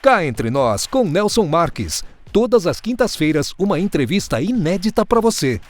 Cá Entre Nós, com Nelson Marques. Todas as quintas-feiras, uma entrevista inédita para você.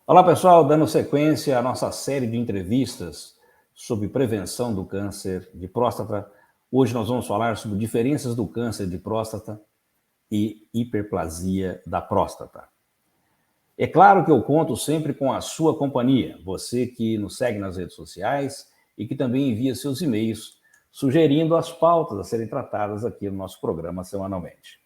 Olá pessoal, dando sequência à nossa série de entrevistas sobre prevenção do câncer de próstata. Hoje nós vamos falar sobre diferenças do câncer de próstata e hiperplasia da próstata. É claro que eu conto sempre com a sua companhia, você que nos segue nas redes sociais e que também envia seus e-mails sugerindo as pautas a serem tratadas aqui no nosso programa semanalmente.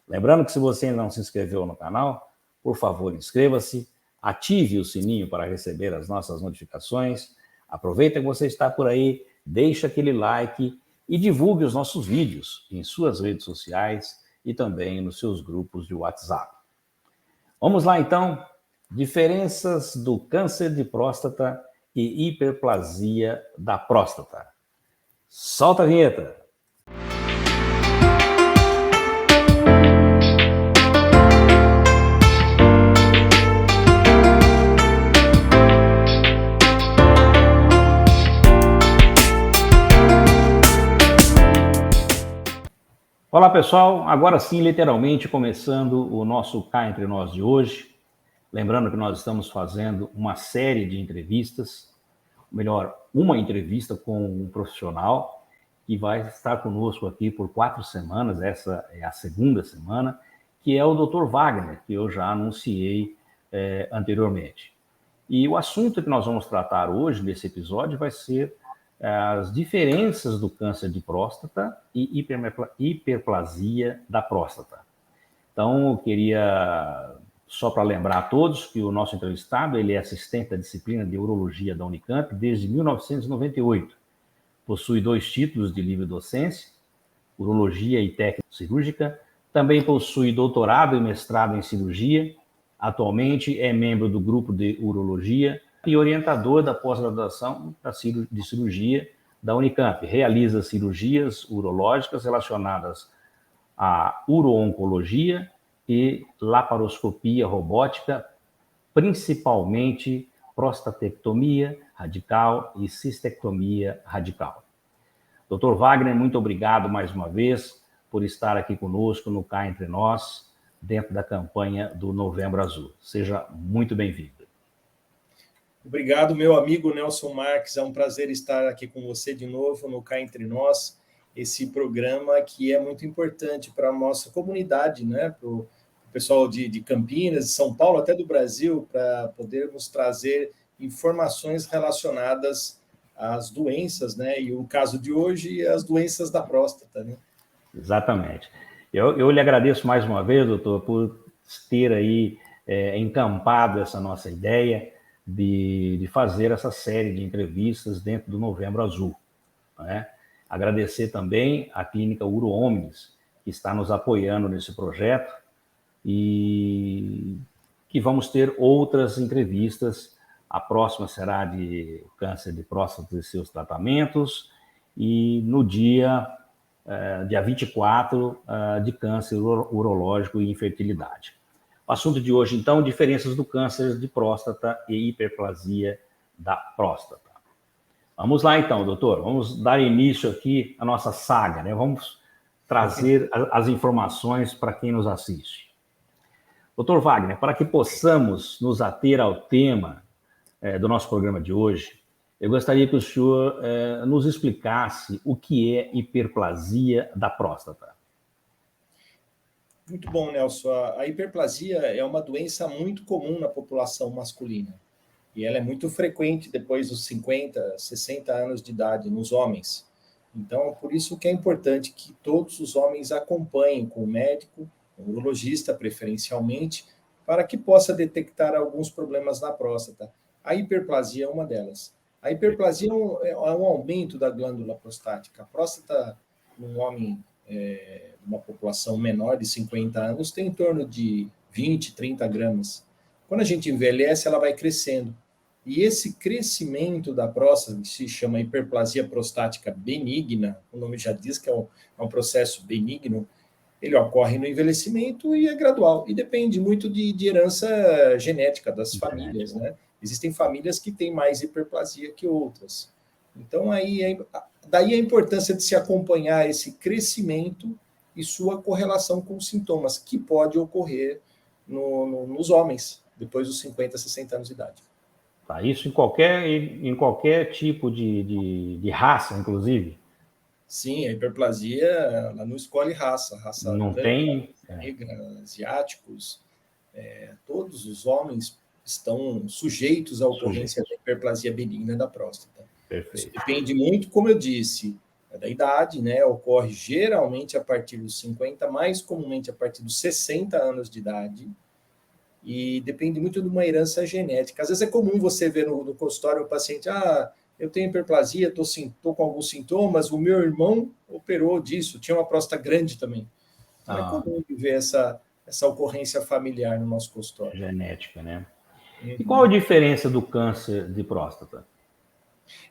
Lembrando que se você ainda não se inscreveu no canal, por favor, inscreva-se. Ative o sininho para receber as nossas notificações. Aproveita que você está por aí, deixa aquele like e divulgue os nossos vídeos em suas redes sociais e também nos seus grupos de WhatsApp. Vamos lá então, diferenças do câncer de próstata e hiperplasia da próstata. Solta a vinheta! Olá pessoal, agora sim, literalmente começando o nosso Cá Entre Nós de hoje. Lembrando que nós estamos fazendo uma série de entrevistas, melhor, uma entrevista com um profissional que vai estar conosco aqui por 4 semanas, essa é a segunda semana, que é o Dr. Wagner, que eu já anunciei anteriormente. E o assunto que nós vamos tratar hoje, nesse episódio, vai ser as diferenças do câncer de próstata e hiperplasia da próstata. Então, eu queria, só para lembrar a todos, que o nosso entrevistado, ele é assistente da disciplina de urologia da Unicamp desde 1998. Possui 2 títulos de livre docência, urologia e técnica cirúrgica. Também possui doutorado e mestrado em cirurgia. Atualmente é membro do grupo de urologia e orientador da pós-graduação de cirurgia da Unicamp. Realiza cirurgias urológicas relacionadas à uro-oncologia e laparoscopia robótica, principalmente prostatectomia radical e cistectomia radical. Dr. Wagner, muito obrigado mais uma vez por estar aqui conosco no Cá Entre Nós, dentro da campanha do Novembro Azul. Seja muito bem-vindo. Obrigado, meu amigo Nelson Marques. É um prazer estar aqui com você de novo no Cá Entre Nós, esse programa que é muito importante para a nossa comunidade, né? Para o pessoal de Campinas, de São Paulo, até do Brasil, para podermos trazer informações relacionadas às doenças, né? E o caso de hoje, as doenças da próstata, né? Exatamente. Eu lhe agradeço mais uma vez, doutor, por ter aí encampado essa nossa ideia de fazer essa série de entrevistas dentro do Novembro Azul, né? Agradecer também à Clínica Uro Omnis, que está nos apoiando nesse projeto e que vamos ter outras entrevistas. A próxima será de câncer de próstata e seus tratamentos e no dia 24, de câncer urológico e infertilidade. O assunto de hoje, então, diferenças do câncer de próstata e hiperplasia da próstata. Vamos lá, então, doutor. Vamos dar início aqui à nossa saga, né? Vamos trazer as informações para quem nos assiste. Doutor Wagner, para que possamos nos ater ao tema do nosso programa de hoje, eu gostaria que o senhor nos explicasse o que é hiperplasia da próstata. Muito bom, Nelson. A hiperplasia é uma doença muito comum na população masculina. E ela é muito frequente depois dos 50, 60 anos de idade nos homens. Então, por isso que é importante que todos os homens acompanhem com o médico, o urologista preferencialmente, para que possa detectar alguns problemas na próstata. A hiperplasia é uma delas. A hiperplasia é um aumento da glândula prostática. A próstata, num homem, uma população menor de 50 anos, tem em torno de 20, 30 gramas. Quando a gente envelhece, ela vai crescendo. E esse crescimento da próstata, que se chama hiperplasia prostática benigna, o nome já diz que é um processo benigno, ele ocorre no envelhecimento e é gradual. E depende muito de herança genética das famílias, né? Existem famílias que têm mais hiperplasia que outras. Então, daí a importância de se acompanhar esse crescimento e sua correlação com os sintomas, que pode ocorrer nos homens, depois dos 50, 60 anos de idade. Tá, isso em qualquer tipo de raça, inclusive? Sim, a hiperplasia, ela não escolhe raça Não branca, tem? negra, asiáticos, todos os homens estão sujeitos à ocorrência da hiperplasia benigna da próstata. Perfeito. Isso depende muito, como eu disse, da idade, né? Ocorre geralmente a partir dos 50, mais comumente a partir dos 60 anos de idade, e depende muito de uma herança genética. Às vezes é comum você ver no consultório o paciente, eu tenho hiperplasia, estou com alguns sintomas, o meu irmão operou disso, tinha uma próstata grande também. Então é comum ver essa ocorrência familiar no nosso consultório. Genética, né? E qual a diferença do câncer de próstata?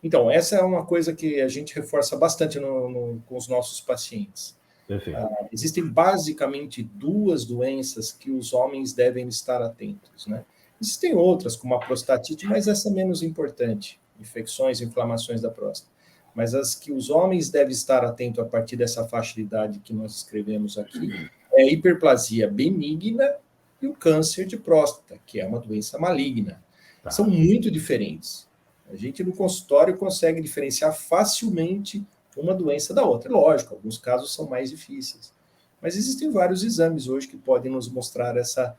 Então, essa é uma coisa que a gente reforça bastante com os nossos pacientes. Perfeito. Existem basicamente duas doenças que os homens devem estar atentos, né? Existem outras, como a prostatite, mas essa é menos importante, infecções, inflamações da próstata. Mas as que os homens devem estar atentos a partir dessa faixa de idade que nós escrevemos aqui é a hiperplasia benigna e o câncer de próstata, que é uma doença maligna. Tá. São muito diferentes. A gente no consultório consegue diferenciar facilmente uma doença da outra. Lógico, alguns casos são mais difíceis. Mas existem vários exames hoje que podem nos mostrar essa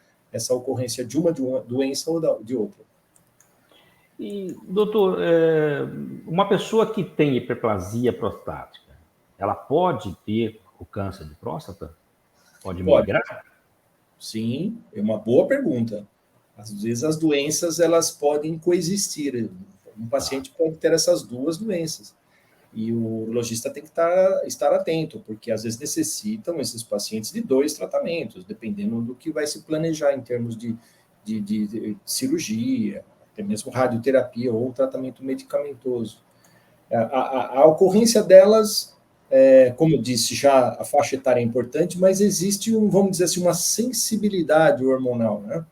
ocorrência de uma doença ou de outra. E, doutor, uma pessoa que tem hiperplasia prostática, ela pode ter o câncer de próstata? Pode migrar? Sim, é uma boa pergunta. Às vezes as doenças elas podem coexistir. Um paciente pode ter essas duas doenças. E o urologista tem que estar atento, porque às vezes necessitam esses pacientes de 2 tratamentos, dependendo do que vai se planejar em termos de cirurgia, até mesmo radioterapia ou tratamento medicamentoso. A ocorrência delas, como eu disse, já a faixa etária é importante, mas existe, vamos dizer assim, uma sensibilidade hormonal, né?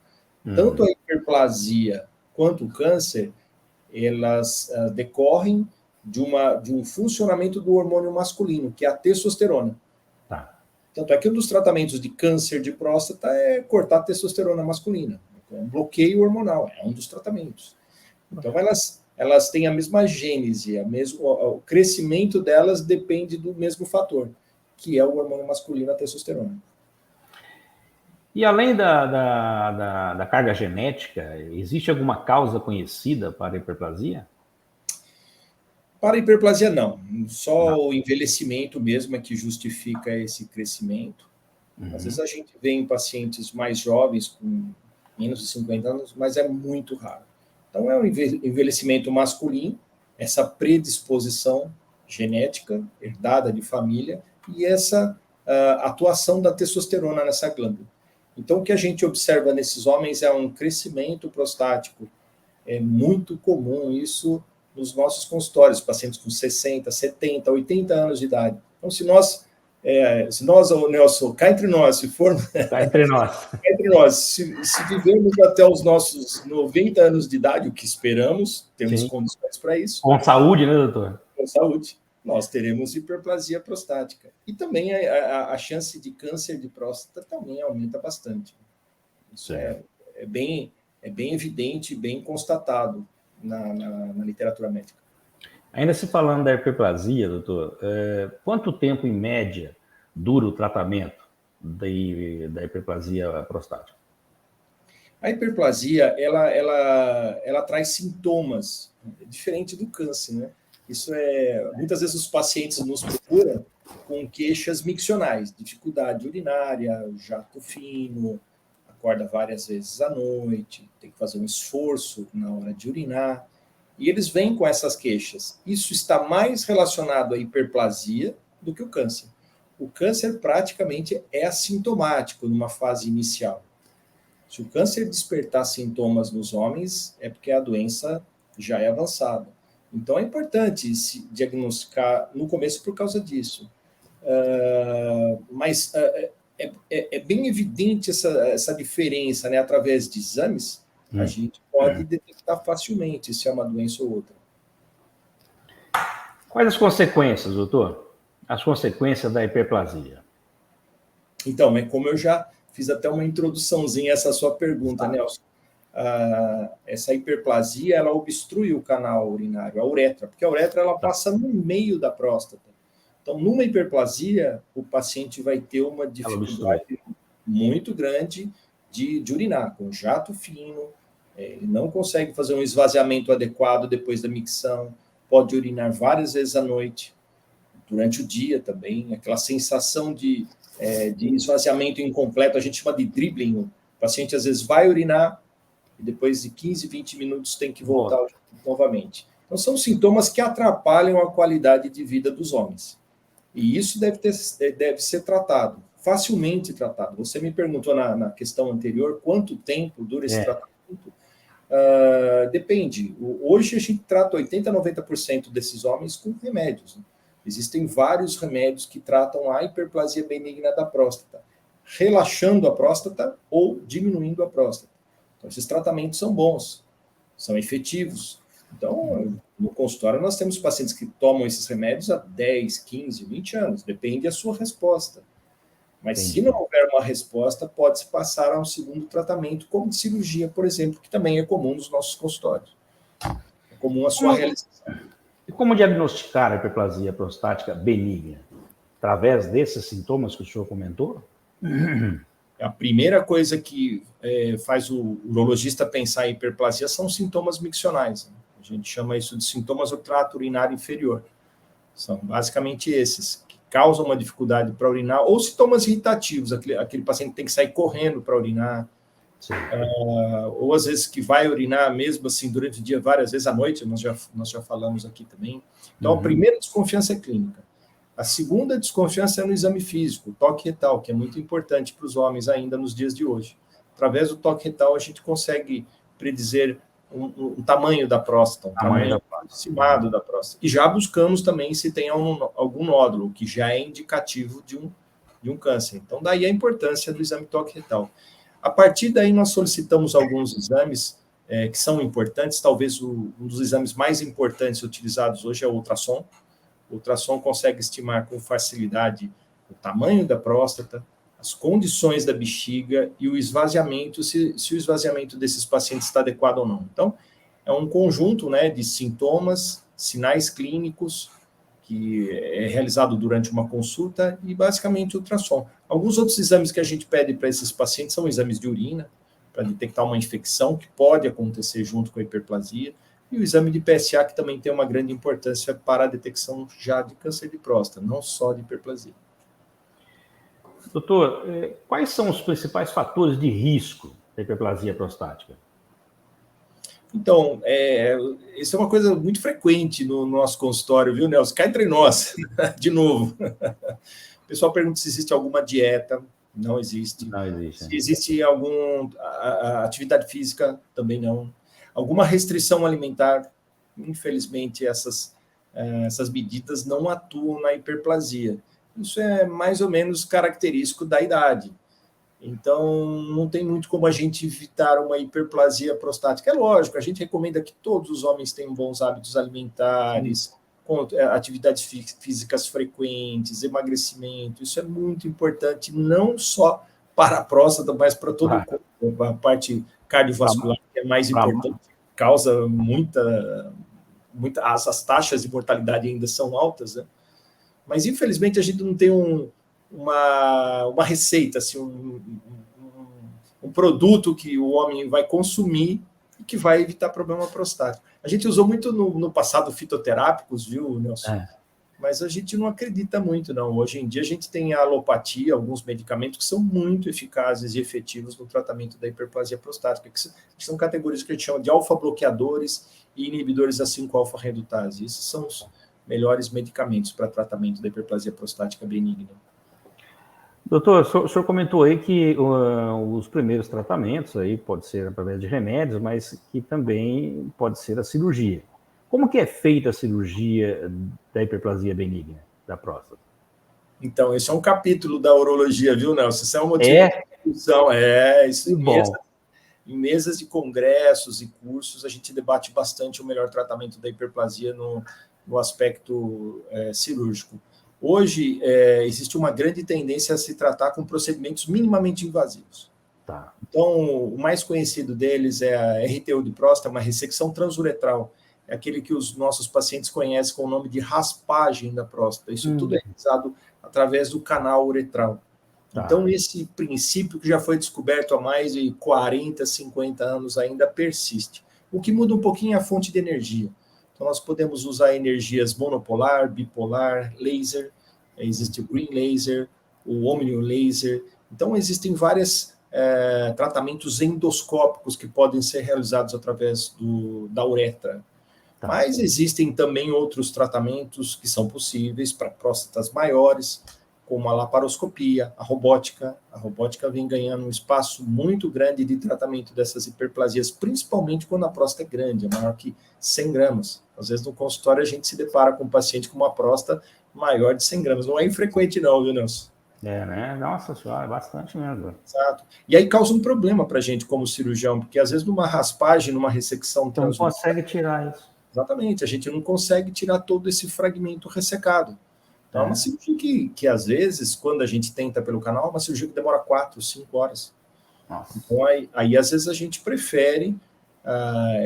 Tanto a hiperplasia quanto o câncer, elas decorrem de um funcionamento do hormônio masculino, que é a testosterona. Tá. Tanto é que um dos tratamentos de câncer de próstata é cortar a testosterona masculina. É um bloqueio hormonal, é um dos tratamentos. Então, elas têm a mesma gênese, o crescimento delas depende do mesmo fator, que é o hormônio masculino, a testosterona. E além da carga genética, existe alguma causa conhecida para a hiperplasia? Para a hiperplasia, não. Só o envelhecimento mesmo é que justifica esse crescimento. Às vezes a gente vê em pacientes mais jovens, com menos de 50 anos, mas é muito raro. Então, é um envelhecimento masculino, essa predisposição genética, herdada de família, e essa atuação da testosterona nessa glândula. Então, o que a gente observa nesses homens é um crescimento prostático. É muito comum isso nos nossos consultórios, pacientes com 60, 70, 80 anos de idade. Então, se nós, Nelson, cá entre nós, se formos... Cá entre nós. Cá entre nós, se vivermos até os nossos 90 anos de idade, o que esperamos, temos condições para isso. Com saúde, né, doutor? Com saúde. Nós teremos hiperplasia prostática. E também a chance de câncer de próstata também aumenta bastante. Isso é bem evidente, bem constatado na literatura médica. Ainda se falando da hiperplasia, doutor, quanto tempo, em média, dura o tratamento da hiperplasia prostática? A hiperplasia, ela traz sintomas, diferente do câncer, né? Muitas vezes os pacientes nos procuram com queixas miccionais, dificuldade urinária, jato fino, acorda várias vezes à noite, tem que fazer um esforço na hora de urinar, e eles vêm com essas queixas. Isso está mais relacionado à hiperplasia do que o câncer. O câncer praticamente é assintomático numa fase inicial. Se o câncer despertar sintomas nos homens, é porque a doença já é avançada. Então, é importante se diagnosticar no começo por causa disso. Mas é bem evidente essa diferença, né? Através de exames, a gente pode detectar facilmente se é uma doença ou outra. Quais as consequências, doutor? As consequências da hiperplasia? Então, como eu já fiz até uma introduçãozinha a essa sua pergunta, Nelson. Essa hiperplasia, ela obstrui o canal urinário, a uretra, porque a uretra ela passa no meio da próstata. Então, numa hiperplasia, o paciente vai ter uma dificuldade muito grande de urinar, com jato fino, ele não consegue fazer um esvaziamento adequado depois da micção, pode urinar várias vezes à noite, durante o dia também, aquela sensação de esvaziamento incompleto, a gente chama de dribbling. O paciente às vezes vai urinar e depois de 15, 20 minutos tem que voltar novamente. Então, são sintomas que atrapalham a qualidade de vida dos homens. E isso deve ser tratado, facilmente tratado. Você me perguntou na questão anterior quanto tempo dura esse tratamento. Depende. Hoje a gente trata 80% a 90% desses homens com remédios, né? Existem vários remédios que tratam a hiperplasia benigna da próstata, relaxando a próstata ou diminuindo a próstata. Então, esses tratamentos são bons, são efetivos. Então, no consultório, nós temos pacientes que tomam esses remédios há 10, 15, 20 anos, depende da sua resposta. Mas se não houver uma resposta, pode-se passar a um segundo tratamento, como de cirurgia, por exemplo, que também é comum nos nossos consultórios. É comum a sua realização. E como diagnosticar a hiperplasia prostática benigna? Através desses sintomas que o senhor comentou? A primeira coisa que faz o urologista pensar em hiperplasia são os sintomas miccionais. Né? A gente chama isso de sintomas do trato urinário inferior. São basicamente esses, que causam uma dificuldade para urinar, ou sintomas irritativos, aquele paciente tem que sair correndo para urinar, ou às vezes que vai urinar mesmo assim durante o dia, várias vezes à noite, nós já falamos aqui também. Então, a primeira desconfiança é clínica. A segunda desconfiança é no exame físico, o toque retal, que é muito importante para os homens ainda nos dias de hoje. Através do toque retal, a gente consegue predizer um tamanho da próstata, um tamanho aproximado da próstata. E já buscamos também se tem algum nódulo, que já é indicativo de um câncer. Então, daí a importância do exame toque retal. A partir daí, nós solicitamos alguns exames que são importantes. Talvez um dos exames mais importantes utilizados hoje é o ultrassom. O ultrassom consegue estimar com facilidade o tamanho da próstata, as condições da bexiga e o esvaziamento, se o esvaziamento desses pacientes está adequado ou não. Então, é um conjunto, né, de sintomas, sinais clínicos, que é realizado durante uma consulta, e basicamente ultrassom. Alguns outros exames que a gente pede para esses pacientes são exames de urina, para detectar uma infecção que pode acontecer junto com a hiperplasia, e o exame de PSA, que também tem uma grande importância para a detecção já de câncer de próstata, não só de hiperplasia. Doutor, quais são os principais fatores de risco da hiperplasia prostática? Então, isso é uma coisa muito frequente no nosso consultório, viu, Nelson? Cá entre nós, de novo. O pessoal pergunta se existe alguma dieta. Não existe. Não existe. Se existe alguma atividade física, também não. Alguma restrição alimentar, infelizmente, essas medidas não atuam na hiperplasia. Isso é mais ou menos característico da idade. Então, não tem muito como a gente evitar uma hiperplasia prostática. É lógico, a gente recomenda que todos os homens tenham bons hábitos alimentares, com atividades físicas frequentes, emagrecimento. Isso é muito importante, não só para a próstata, mas para todo o corpo. A parte cardiovascular, que é mais importante, causa as taxas de mortalidade ainda são altas, né? Mas, infelizmente, a gente não tem uma receita, assim, um produto que o homem vai consumir e que vai evitar problema prostático. A gente usou muito no passado fitoterápicos, viu, Nelson? mas a gente não acredita muito, não. Hoje em dia a gente tem a alopatia, alguns medicamentos que são muito eficazes e efetivos no tratamento da hiperplasia prostática, que são categorias que a gente chama de alfa-bloqueadores e inibidores da 5-alfa-redutase. Esses são os melhores medicamentos para tratamento da hiperplasia prostática benigna. Doutor, o senhor comentou aí que os primeiros tratamentos aí pode ser através de remédios, mas que também pode ser a cirurgia. Como que é feita a cirurgia da hiperplasia benigna da próstata? Então, esse é um capítulo da urologia, viu, Nelson? Isso é um motivo de discussão. Isso em mesas de congressos e cursos, a gente debate bastante o melhor tratamento da hiperplasia no aspecto cirúrgico. Hoje, existe uma grande tendência a se tratar com procedimentos minimamente invasivos. Tá. Então, o mais conhecido deles é a RTU de próstata, uma ressecção transuretral. É aquele que os nossos pacientes conhecem com o nome de raspagem da próstata. Isso tudo é realizado através do canal uretral. Tá. Então, esse princípio que já foi descoberto há mais de 40, 50 anos ainda persiste. O que muda um pouquinho é a fonte de energia. Então, nós podemos usar energias monopolar, bipolar, laser, existe o green laser, o omnium laser. Então, existem vários tratamentos endoscópicos que podem ser realizados através da uretra. Tá. Mas existem também outros tratamentos que são possíveis para próstatas maiores, como a laparoscopia, a robótica. A robótica vem ganhando um espaço muito grande de tratamento dessas hiperplasias, principalmente quando a próstata é grande, é maior que 100 gramas. Às vezes no consultório a gente se depara com um paciente com uma próstata maior de 100 gramas. Não é infrequente não, viu, Nelson? Né? Nossa senhora, é bastante mesmo. Exato. E aí causa um problema para a gente como cirurgião, porque às vezes numa raspagem, numa ressecção... Então não consegue tirar isso. Exatamente, a gente não consegue tirar todo esse fragmento ressecado. Então, é uma cirurgia que, às vezes, quando a gente tenta pelo canal, é uma cirurgia que demora 4, 5 horas. Nossa. Então, aí, às vezes, a gente prefere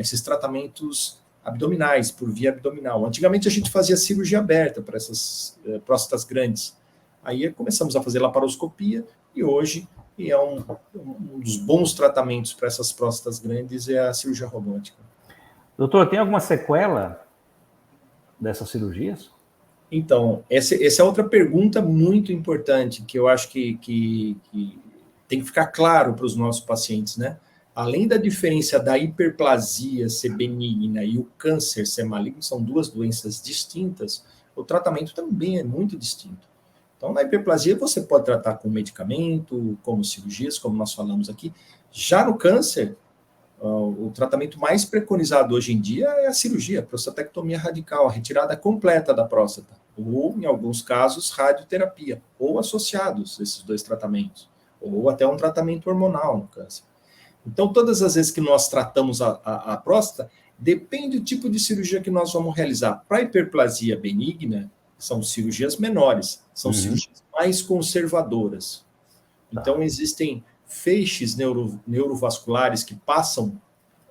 esses tratamentos abdominais, por via abdominal. Antigamente, a gente fazia cirurgia aberta para essas próstatas grandes. Aí, começamos a fazer laparoscopia, e hoje, um dos bons tratamentos para essas próstatas grandes é a cirurgia robótica. Doutor, tem alguma sequela dessas cirurgias? Então, essa é outra pergunta muito importante, que eu acho que tem que ficar claro para os nossos pacientes, né? Além da diferença da hiperplasia ser benigna e o câncer ser maligno, são duas doenças distintas, o tratamento também é muito distinto. Então, na hiperplasia, você pode tratar com medicamento, como cirurgias, como nós falamos aqui. Já no câncer, o tratamento mais preconizado hoje em dia é a cirurgia, a prostatectomia radical, a retirada completa da próstata, ou, em alguns casos, radioterapia, ou associados esses dois tratamentos, ou até um tratamento hormonal no câncer. Então, todas as vezes que nós tratamos a próstata, depende do tipo de cirurgia que nós vamos realizar. Para a hiperplasia benigna, são cirurgias menores, são cirurgias mais conservadoras. Então, existem feixes neurovasculares que passam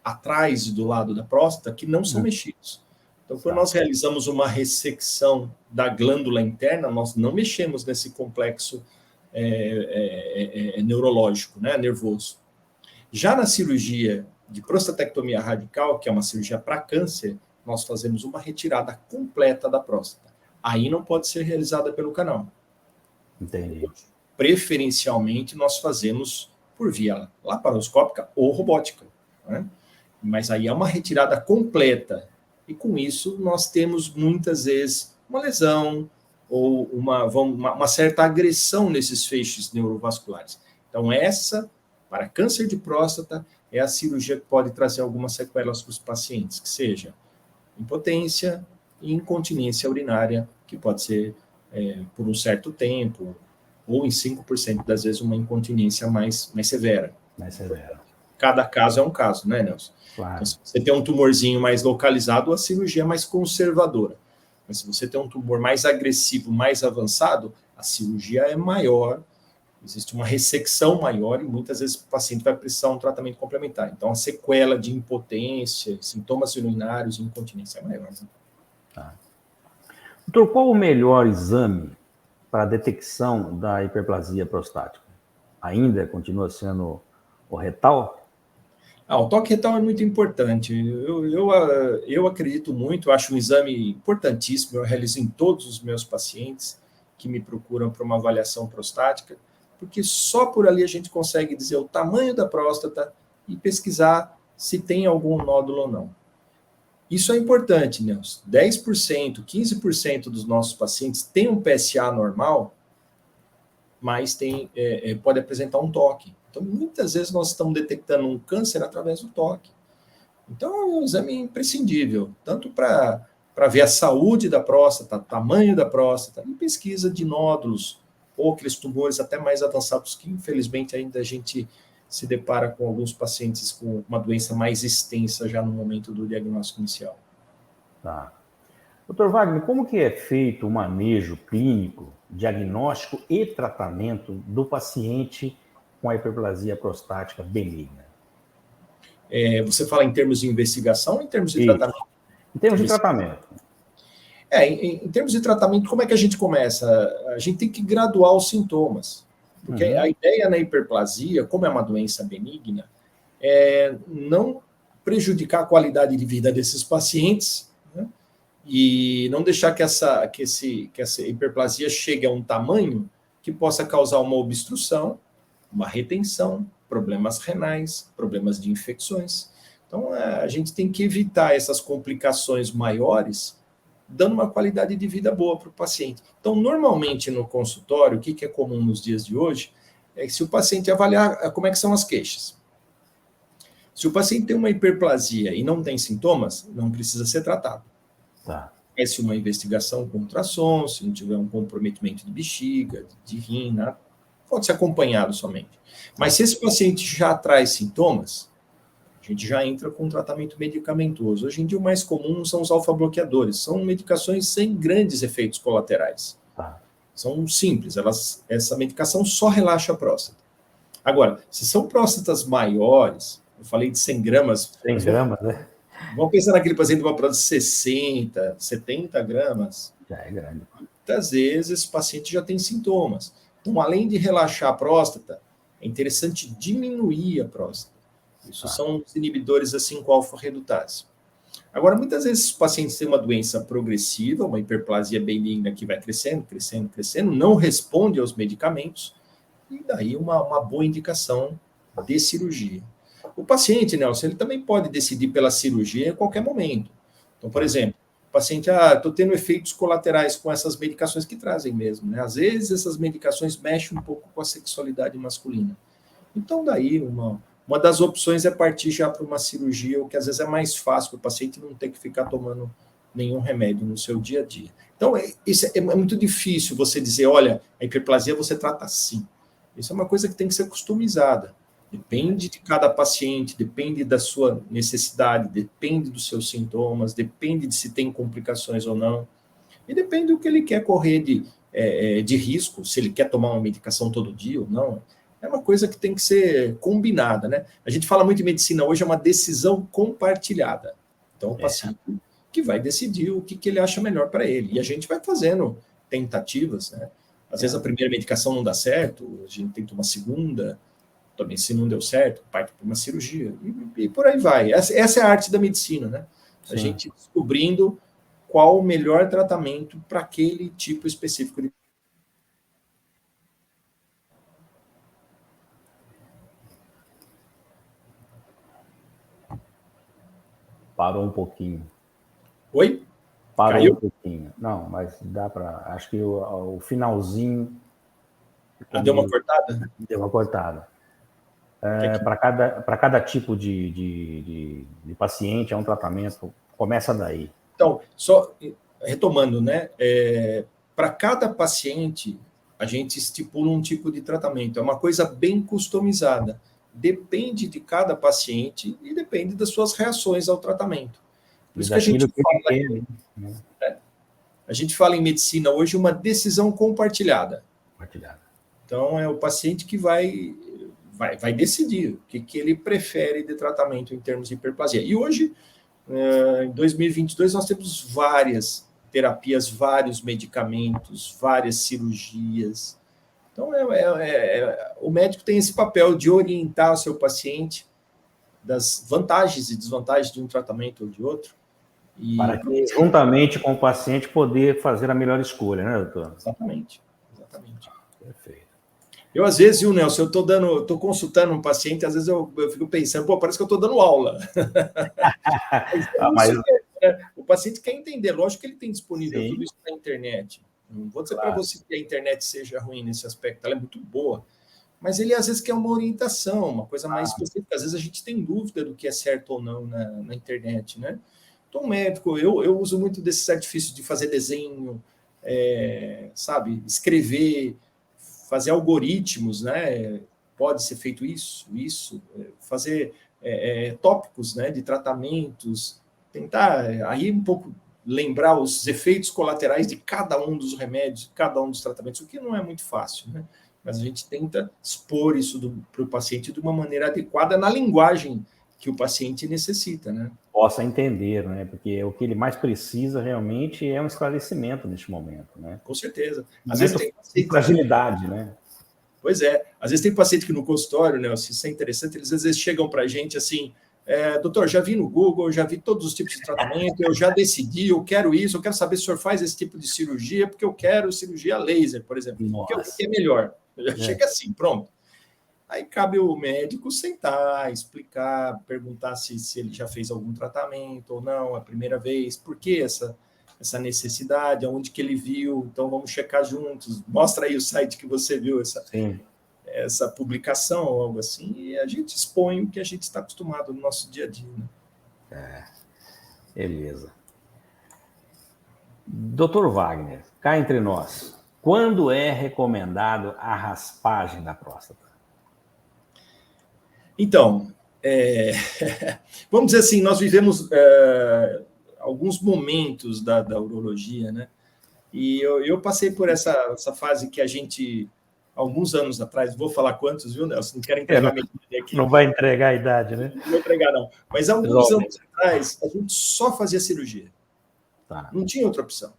atrás e do lado da próstata que não são mexidos. Então, quando nós realizamos uma ressecção da glândula interna, nós não mexemos nesse complexo neurológico, né, nervoso. Já na cirurgia de prostatectomia radical, que é uma cirurgia para câncer, nós fazemos uma retirada completa da próstata. Aí não pode ser realizada pelo canal. Entendi. Preferencialmente, nós fazemos por via laparoscópica ou robótica, né? Mas aí é uma retirada completa. E com isso, nós temos muitas vezes uma lesão ou uma certa agressão nesses feixes neurovasculares. Então, essa, para câncer de próstata, é a cirurgia que pode trazer algumas sequelas para os pacientes, que seja impotência e incontinência urinária, que pode ser por um certo tempo, ou em 5% das vezes uma incontinência mais severa. Mais severa. Cada caso é um caso, né, Nelson? Claro. Então, se você tem um tumorzinho mais localizado, a cirurgia é mais conservadora. Mas se você tem um tumor mais agressivo, mais avançado, a cirurgia é maior, existe uma ressecção maior e muitas vezes o paciente vai precisar de um tratamento complementar. Então, a sequela de impotência, sintomas urinários e incontinência é maior. Né? Tá. Doutor, qual o melhor exame para a detecção da hiperplasia prostática? Ainda continua sendo o retal? O toque retal é muito importante. Eu acredito muito, acho um exame importantíssimo, eu realizo em todos os meus pacientes que me procuram para uma avaliação prostática, porque só por ali a gente consegue dizer o tamanho da próstata e pesquisar se tem algum nódulo ou não. Isso é importante, Nelson. 10%, 15% dos nossos pacientes têm um PSA normal, mas pode apresentar um toque. Então, muitas vezes nós estamos detectando um câncer através do toque. Então, é um exame imprescindível, tanto para ver a saúde da próstata, tamanho da próstata, e pesquisa de nódulos, ou aqueles tumores até mais avançados, que infelizmente ainda a gente se depara com alguns pacientes com uma doença mais extensa já no momento do diagnóstico inicial. Tá. Dr. Wagner, como que é feito o manejo clínico, diagnóstico e tratamento do paciente com a hiperplasia prostática benigna? Você fala em termos de investigação ou em termos de tratamento? Em termos de tratamento. Em termos de tratamento, como é que a gente começa? A gente tem que graduar os sintomas. Porque a ideia na hiperplasia, como é uma doença benigna, é não prejudicar a qualidade de vida desses pacientes, né? E não deixar que essa hiperplasia chegue a um tamanho que possa causar uma obstrução, uma retenção, problemas renais, problemas de infecções. Então, a gente tem que evitar essas complicações maiores, dando uma qualidade de vida boa para o paciente. Então, normalmente no consultório, o que é comum nos dias de hoje, é que se o paciente avaliar como é que são as queixas. Se o paciente tem uma hiperplasia e não tem sintomas, não precisa ser tratado. Tá. Se uma investigação com ultrassom, se não tiver um comprometimento de bexiga, de rim, nada, pode ser acompanhado somente. Mas se esse paciente já traz sintomas, a gente já entra com um tratamento medicamentoso. Hoje em dia o mais comum são os alfa-bloqueadores. São medicações sem grandes efeitos colaterais. Tá. São simples. Essa medicação só relaxa a próstata. Agora, se são próstatas maiores, eu falei de 100 gramas. 100 gramas, né? Vamos pensar naquele paciente de uma próstata de 60, 70 gramas. Já é grande. Muitas vezes esse paciente já tem sintomas. Então, além de relaxar a próstata, é interessante diminuir a próstata. Isso são os inibidores da 5-alfa-redutase. Agora, muitas vezes os pacientes têm uma doença progressiva, uma hiperplasia benigna que vai crescendo, crescendo, crescendo, não responde aos medicamentos, e daí uma boa indicação de cirurgia. O paciente, Nelson, ele também pode decidir pela cirurgia em qualquer momento. Então, por exemplo, o paciente, estou tendo efeitos colaterais com essas medicações que trazem mesmo, né? Às vezes essas medicações mexem um pouco com a sexualidade masculina. Então, daí, uma das opções é partir já para uma cirurgia, o que às vezes é mais fácil para o paciente não ter que ficar tomando nenhum remédio no seu dia a dia. Então, isso é muito difícil você dizer, olha, a hiperplasia você trata assim. Isso é uma coisa que tem que ser customizada. Depende de cada paciente, depende da sua necessidade, depende dos seus sintomas, depende de se tem complicações ou não. E depende do que ele quer correr de risco, se ele quer tomar uma medicação todo dia ou não. É uma coisa que tem que ser combinada, né? A gente fala muito em medicina hoje, é uma decisão compartilhada. Então, o paciente que vai decidir o que ele acha melhor para ele. E a gente vai fazendo tentativas, né? Às vezes a primeira medicação não dá certo, a gente tenta uma segunda, também se não deu certo, parte para uma cirurgia, e por aí vai. Essa é a arte da medicina, né? Sim. A gente descobrindo qual o melhor tratamento para aquele tipo específico de. Parou um pouquinho. Oi? Parou Caiu? Um pouquinho. Não, mas dá para. Acho que o finalzinho. Deu uma cortada? Deu uma cortada. Para cada tipo de paciente, é um tratamento. Começa daí. Então, só retomando, né? Para cada paciente, a gente estipula um tipo de tratamento. É uma coisa bem customizada. Depende de cada paciente e depende das suas reações ao tratamento. Por isso que a gente fala em medicina hoje uma decisão compartilhada. Então, é o paciente que vai decidir o que ele prefere de tratamento em termos de hiperplasia. E hoje, em 2022, nós temos várias terapias, vários medicamentos, várias cirurgias. Então, o médico tem esse papel de orientar o seu paciente das vantagens e desvantagens de um tratamento ou de outro. Para que, juntamente com o paciente, poder fazer a melhor escolha, né, doutor? Exatamente. Perfeito. Eu, às vezes, viu, Nelson, eu estou consultando um paciente, às vezes eu fico pensando, pô, parece que eu estou dando aula. O paciente quer entender, lógico que ele tem disponível tudo isso na internet. Não vou dizer para você que a internet seja ruim nesse aspecto, ela é muito boa, mas ele às vezes quer uma orientação, uma coisa mais específica. Às vezes a gente tem dúvida do que é certo ou não na internet, né? Então, médico, eu uso muito desses artifícios de fazer desenho, sabe, escrever, fazer algoritmos, né? Pode ser feito isso, fazer tópicos, né, de tratamentos, tentar aí um pouco lembrar os efeitos colaterais de cada um dos remédios, cada um dos tratamentos, o que não é muito fácil, né? Mas a gente tenta expor isso para o paciente de uma maneira adequada na linguagem que o paciente necessita, né? Possa entender, né? Porque o que ele mais precisa realmente é um esclarecimento neste momento, né? Com certeza. Às vezes tem paciente, fragilidade, né? Pois é. Às vezes tem paciente que no consultório, né? Isso é interessante, eles às vezes chegam para a gente assim, doutor, já vi no Google, já vi todos os tipos de tratamento, eu já decidi, eu quero isso, eu quero saber se o senhor faz esse tipo de cirurgia, porque eu quero cirurgia laser, por exemplo. O que é melhor? Já chega assim, pronto. Aí cabe o médico sentar, explicar, perguntar se ele já fez algum tratamento ou não, a primeira vez, por que essa necessidade, aonde que ele viu, então vamos checar juntos, mostra aí o site que você viu essa publicação ou algo assim, e a gente expõe o que a gente está acostumado no nosso dia a dia. Né? Beleza. Dr. Wagner, cá entre nós, quando é recomendado a raspagem da próstata? Então, vamos dizer assim, nós vivemos alguns momentos da urologia, né? E eu passei por essa fase que a gente, alguns anos atrás, vou falar quantos, viu, Nelson? Não quero entregar minha idade aqui. Não vai entregar a idade, né? Não vou entregar, não. Mas alguns anos atrás, a gente só fazia cirurgia. Tá. Não tinha outra opção.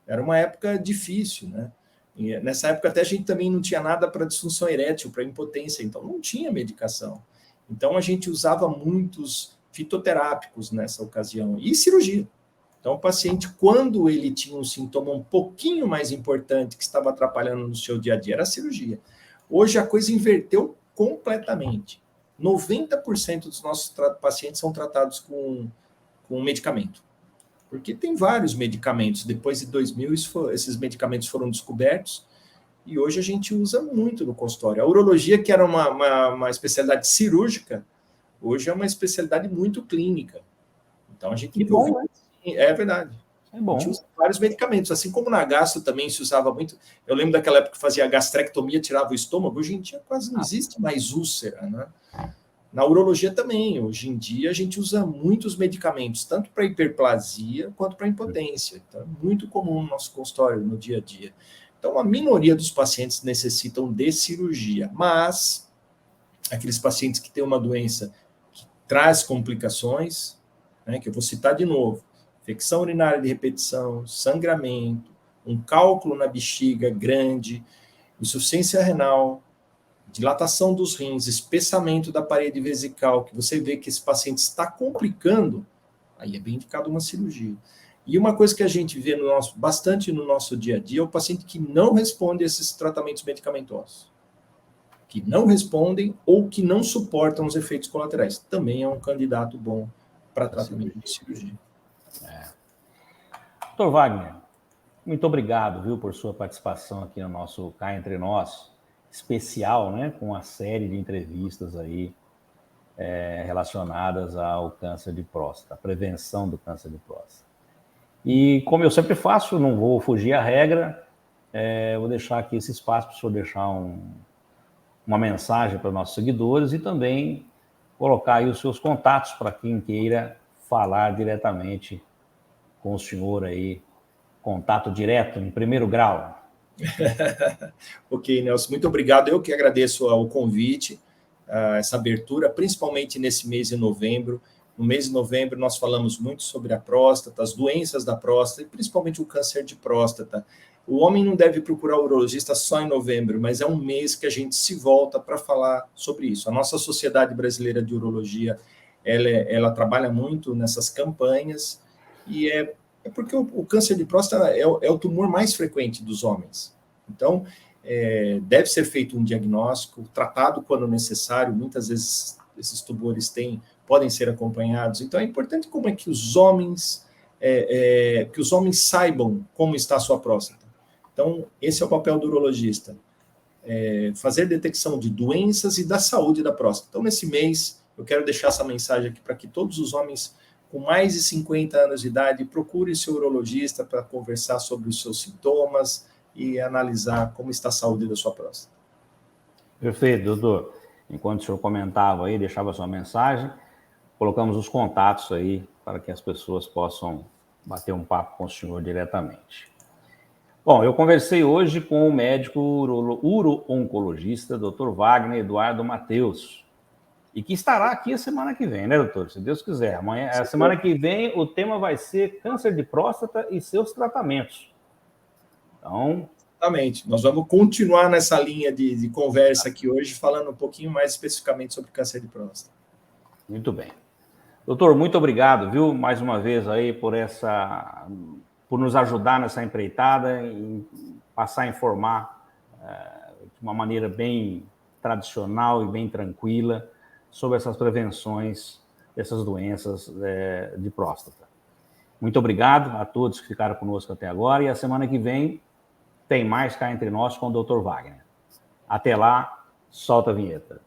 Era uma época difícil, né? E nessa época até a gente também não tinha nada para disfunção erétil, para impotência, então não tinha medicação. Então a gente usava muitos fitoterápicos nessa ocasião e cirurgia. Então o paciente, quando ele tinha um sintoma um pouquinho mais importante que estava atrapalhando no seu dia a dia, era a cirurgia. Hoje a coisa inverteu completamente. 90% dos nossos pacientes são tratados com medicamento. Porque tem vários medicamentos. Depois de 2000, esses medicamentos foram descobertos e hoje a gente usa muito no consultório. A urologia, que era uma especialidade cirúrgica, hoje é uma especialidade muito clínica. Então a gente... bom, né? É verdade. É bom. A gente usa vários medicamentos, assim como na gastro também se usava muito. Eu lembro daquela época que fazia gastrectomia, tirava o estômago. Hoje em dia quase não existe mais úlcera, né? Na urologia também, hoje em dia a gente usa muitos medicamentos, tanto para hiperplasia quanto para impotência. Então, é muito comum no nosso consultório, no dia a dia. Então, a minoria dos pacientes necessitam de cirurgia, mas aqueles pacientes que têm uma doença que traz complicações, né, que eu vou citar de novo, infecção urinária de repetição, sangramento, um cálculo na bexiga grande, insuficiência renal, dilatação dos rins, espessamento da parede vesical, que você vê que esse paciente está complicando, aí é bem indicado uma cirurgia. E uma coisa que a gente vê bastante no nosso dia a dia é o paciente que não responde a esses tratamentos medicamentosos. Que não respondem ou que não suportam os efeitos colaterais. Também é um candidato bom para tratamento de cirurgia. Dr. Wagner, muito obrigado, viu, por sua participação aqui no nosso Cá Entre Nós, especial, né, com uma série de entrevistas aí relacionadas ao câncer de próstata, a prevenção do câncer de próstata. E como eu sempre faço, não vou fugir à regra, vou deixar aqui esse espaço para o senhor deixar uma mensagem para os nossos seguidores e também colocar aí os seus contatos para quem queira falar diretamente com o senhor aí, contato direto, em primeiro grau. Ok, Nelson, muito obrigado. Eu que agradeço o convite, essa abertura, principalmente nesse mês de novembro. No mês de novembro, nós falamos muito sobre a próstata, as doenças da próstata, e principalmente o câncer de próstata. o homem não deve procurar o urologista só em novembro, mas é um mês que a gente se volta para falar sobre isso. A nossa Sociedade Brasileira de Urologia, ela trabalha muito nessas campanhas, e é porque o câncer de próstata é o tumor mais frequente dos homens. Então, deve ser feito um diagnóstico, tratado quando necessário. Muitas vezes esses tumores podem ser acompanhados. Então, é importante como é que os homens saibam como está a sua próstata. Então, esse é o papel do urologista. Fazer detecção de doenças e da saúde da próstata. Então, nesse mês, eu quero deixar essa mensagem aqui para que todos os homens com mais de 50 anos de idade procurem seu urologista para conversar sobre os seus sintomas e analisar como está a saúde da sua próstata. Perfeito, doutor. Enquanto o senhor comentava aí, deixava a sua mensagem, colocamos os contatos aí para que as pessoas possam bater um papo com o senhor diretamente. Bom, eu conversei hoje com o médico uro-oncologista, Dr. Wagner Eduardo Mateus, e que estará aqui a semana que vem, né, doutor? Se Deus quiser. A semana que vem, o tema vai ser câncer de próstata e seus tratamentos. Então... Exatamente. Nós vamos continuar nessa linha de conversa aqui hoje, falando um pouquinho mais especificamente sobre câncer de próstata. Muito bem. Doutor, muito obrigado, viu, mais uma vez aí por nos ajudar nessa empreitada, em passar a informar de uma maneira bem tradicional e bem tranquila sobre essas prevenções dessas doenças de próstata. Muito obrigado a todos que ficaram conosco até agora, e a semana que vem tem mais Cá Entre Nós com o Dr. Wagner. Até lá, solta a vinheta.